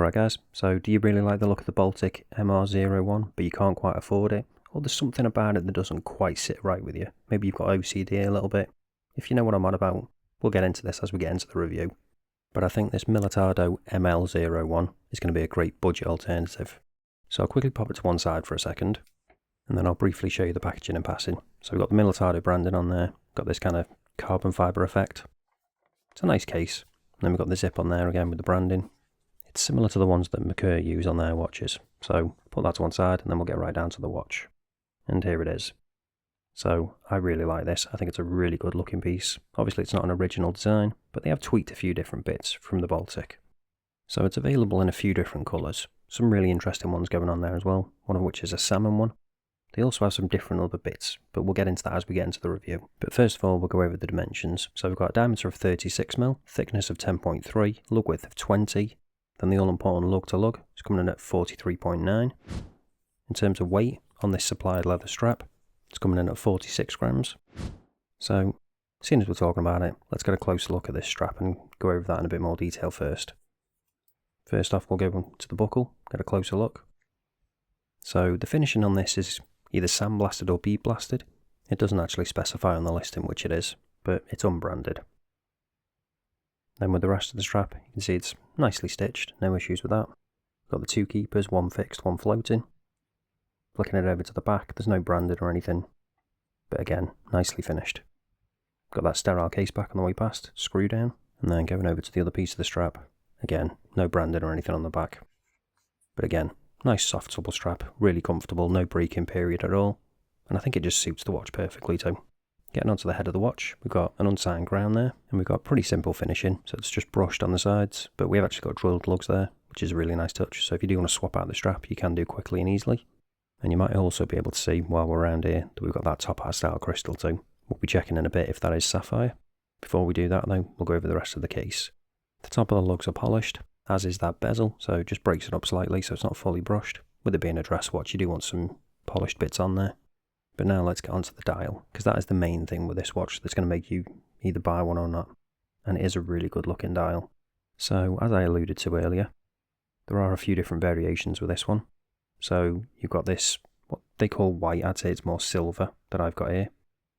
Alright guys, so do you really like the look of the Baltic MR01 but you can't quite afford it? Or there's something about it that doesn't quite sit right with you? Maybe you've got OCD a little bit? If you know what I'm on about, we'll get into this as we get into the review. But I think this Militado ML01 is going to be a great budget alternative. So I'll quickly pop it to one side for a second, and then I'll briefly show you the packaging in passing. So we've got the Militado branding on there, got this kind of carbon fibre effect. It's a nice case. And then we've got the zip on there again with the branding. It's similar to the ones that Merkur use on their watches. So put that to one side and then we'll get right down to the watch. And here it is. So I really like this. I think it's a really good looking piece. Obviously it's not an original design, but they have tweaked a few different bits from the Baltic. So it's available in a few different colours. Some really interesting ones going on there as well, one of which is a salmon one. They also have some different other bits, but we'll get into that as we get into the review. But first of all, we'll go over the dimensions. So we've got a diameter of 36mm, thickness of 10.3, lug width of 20, then the all-important lug to lug is coming in at 43.9. In terms of weight, on this supplied leather strap, it's coming in at 46 grams. So, seeing as we're talking about it, let's get a closer look at this strap and go over that in a bit more detail first. First off, we'll go to the buckle, get a closer look. So the finishing on this is either sandblasted or bead blasted. It doesn't actually specify on the listing which it is, but it's unbranded. Then with the rest of the strap, you can see it's nicely stitched, no issues with that. Got the two keepers, one fixed, one floating. Flicking it over to the back, there's no branded or anything, but again, nicely finished. Got that sterile case back on the way past, screw down, and then going over to the other piece of the strap. Again, no branded or anything on the back, but again, nice soft supple strap, really comfortable, no break-in period at all, and I think it just suits the watch perfectly too. Getting onto the head of the watch, we've got an unsigned ground there, and we've got pretty simple finishing, so it's just brushed on the sides, but we've actually got drilled lugs there, which is a really nice touch, so if you do want to swap out the strap, you can do quickly and easily. And you might also be able to see while we're around here that we've got that top hat style crystal too. We'll be checking in a bit if that is sapphire. Before we do that though, we'll go over the rest of the case. The top of the lugs are polished, as is that bezel, so it just breaks it up slightly so it's not fully brushed. With it being a dress watch, you do want some polished bits on there. But now let's get onto the dial, because that is the main thing with this watch that's going to make you either buy one or not. And it is a really good looking dial. So, as I alluded to earlier, there are a few different variations with this one. So, you've got this, what they call white, I'd say it's more silver that I've got here.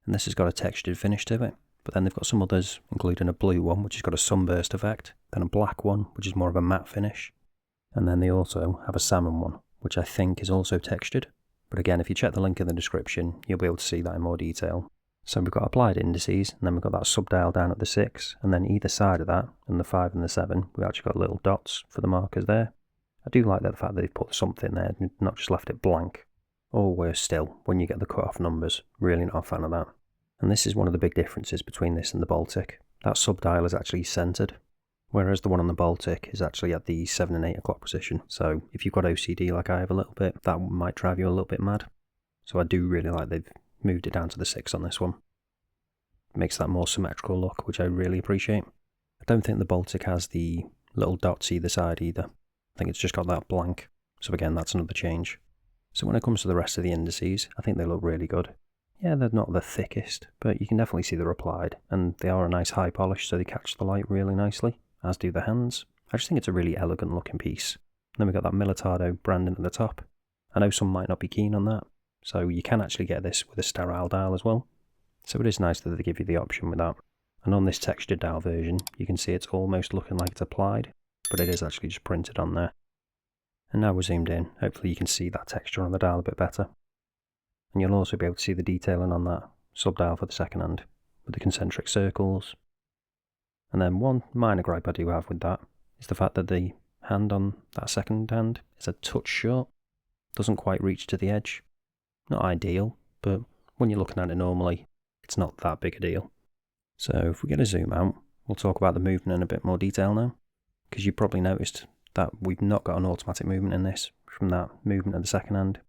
And this has got a textured finish to it. But then they've got some others, including a blue one, which has got a sunburst effect. Then a black one, which is more of a matte finish. And then they also have a salmon one, which I think is also textured. But again, if you check the link in the description, you'll be able to see that in more detail. So we've got applied indices, and then we've got that sub-dial down at the 6, and then either side of that, and the 5 and the 7, we've actually got little dots for the markers there. I do like the fact that they've put something there, and not just left it blank. Or worse still, when you get the cut-off numbers. Really not a fan of that. And this is one of the big differences between this and the Baltic. That sub-dial is actually centered, whereas the one on the Baltic is actually at the 7 and 8 o'clock position. So if you've got OCD like I have a little bit, that might drive you a little bit mad. So I do really like they've moved it down to the 6 on this one. It makes that more symmetrical look, which I really appreciate. I don't think the Baltic has the little dots either side either. I think it's just got that blank. So again, that's another change. So when it comes to the rest of the indices, I think they look really good. Yeah, they're not the thickest, but you can definitely see they're applied, and they are a nice high polish, so they catch the light really nicely, as do the hands. I just think it's a really elegant looking piece. And then we've got that Militado branding at the top. I know some might not be keen on that, so you can actually get this with a sterile dial as well. So it is nice that they give you the option with that. And on this textured dial version, you can see it's almost looking like it's applied, but it is actually just printed on there. And now we're zoomed in, hopefully you can see that texture on the dial a bit better. And you'll also be able to see the detailing on that sub-dial for the second hand, with the concentric circles. And then one minor gripe I do have with that is the fact that the hand on that second hand is a touch short, doesn't quite reach to the edge. Not ideal, but when you're looking at it normally, it's not that big a deal. So if we get a zoom out, we'll talk about the movement in a bit more detail now, because you probably noticed that we've not got an automatic movement in this from that movement of the second hand.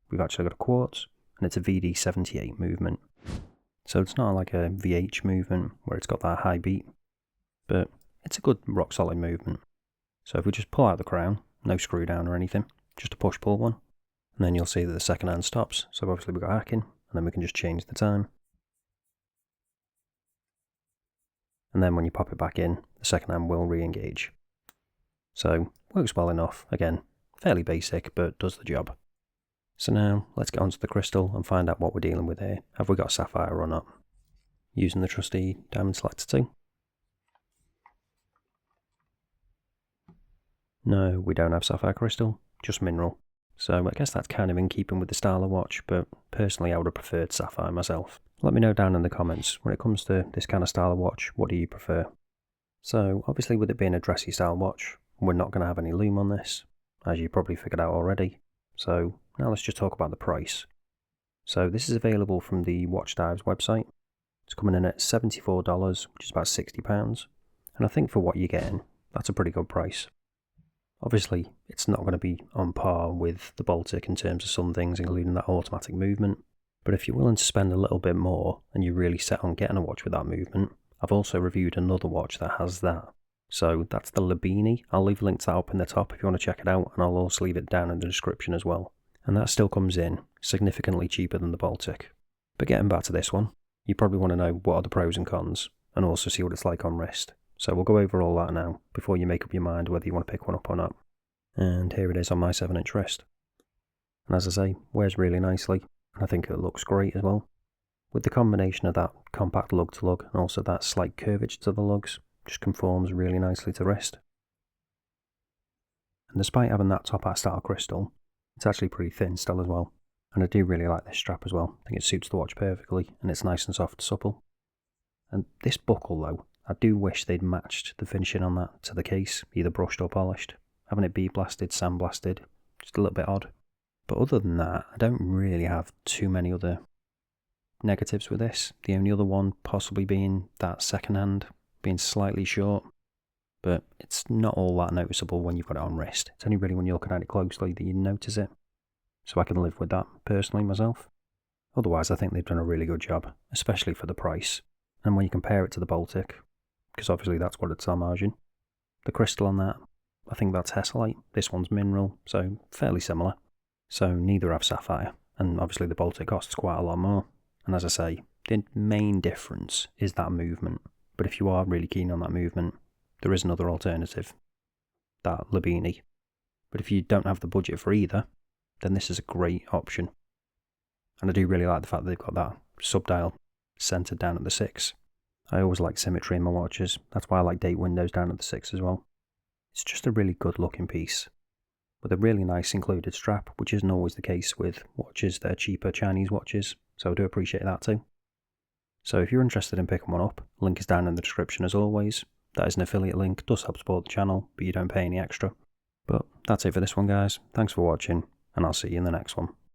We've actually got a quartz, and it's a VD78 movement. So it's not like a VH movement where it's got that high beat, but it's a good rock solid movement. So if we just pull out the crown, no screw down or anything, just a push pull one, and then you'll see that the second hand stops. So obviously we've got hacking, and then we can just change the time. And then when you pop it back in, the second hand will re-engage. So, works well enough. Again, fairly basic, but does the job. So now, let's get onto the crystal and find out what we're dealing with here. Have we got sapphire or not? Using the trusty diamond selector tool. No, we don't have sapphire crystal, just mineral. So I guess that's kind of in keeping with the style of watch, but personally I would have preferred sapphire myself. Let me know down in the comments, when it comes to this kind of style of watch, what do you prefer? So obviously with it being a dressy style watch, we're not going to have any lume on this, as you probably figured out already. So now let's just talk about the price. So this is available from the Watch Dives website. It's coming in at $74, which is about £60, and I think for what you're getting, that's a pretty good price. Obviously, it's not going to be on par with the Baltic in terms of some things, including that automatic movement, but if you're willing to spend a little bit more and you're really set on getting a watch with that movement, I've also reviewed another watch that has that. So that's the Labini. I'll leave a link to that up in the top if you want to check it out, and I'll also leave it down in the description as well. And that still comes in significantly cheaper than the Baltic. But getting back to this one, you probably want to know what are the pros and cons, and also see what it's like on wrist. So we'll go over all that now, before you make up your mind whether you want to pick one up or not. And here it is on my 7-inch wrist. And as I say, wears really nicely, and I think it looks great as well. With the combination of that compact lug to lug, and also that slight curvature to the lugs, just conforms really nicely to wrist. And despite having that top hat style crystal, it's actually pretty thin still as well. And I do really like this strap as well. I think it suits the watch perfectly, and it's nice and soft and supple. And this buckle though, I do wish they'd matched the finishing on that to the case, either brushed or polished. Having it bead blasted, sandblasted, just a little bit odd. But other than that, I don't really have too many other negatives with this. The only other one possibly being that second hand being slightly short, but it's not all that noticeable when you've got it on wrist. It's only really when you're looking at it closely that you notice it. So I can live with that personally myself. Otherwise, I think they've done a really good job, especially for the price. And when you compare it to the Baltic, because obviously that's what it's Homage in, the crystal on that, I think that's Tessellite, this one's mineral, so fairly similar. So neither have sapphire, and obviously the Baltic costs quite a lot more. And as I say, the main difference is that movement. But if you are really keen on that movement, there is another alternative, that Labini. But if you don't have the budget for either, then this is a great option. And I do really like the fact that they've got that sub-dial centered down at the 6. I always like symmetry in my watches, that's why I like date windows down at the 6 as well. It's just a really good looking piece, with a really nice included strap, which isn't always the case with watches that are cheaper Chinese watches, so I do appreciate that too. So if you're interested in picking one up, link is down in the description as always. That is an affiliate link, does help support the channel, but you don't pay any extra. But that's it for this one guys, thanks for watching, and I'll see you in the next one.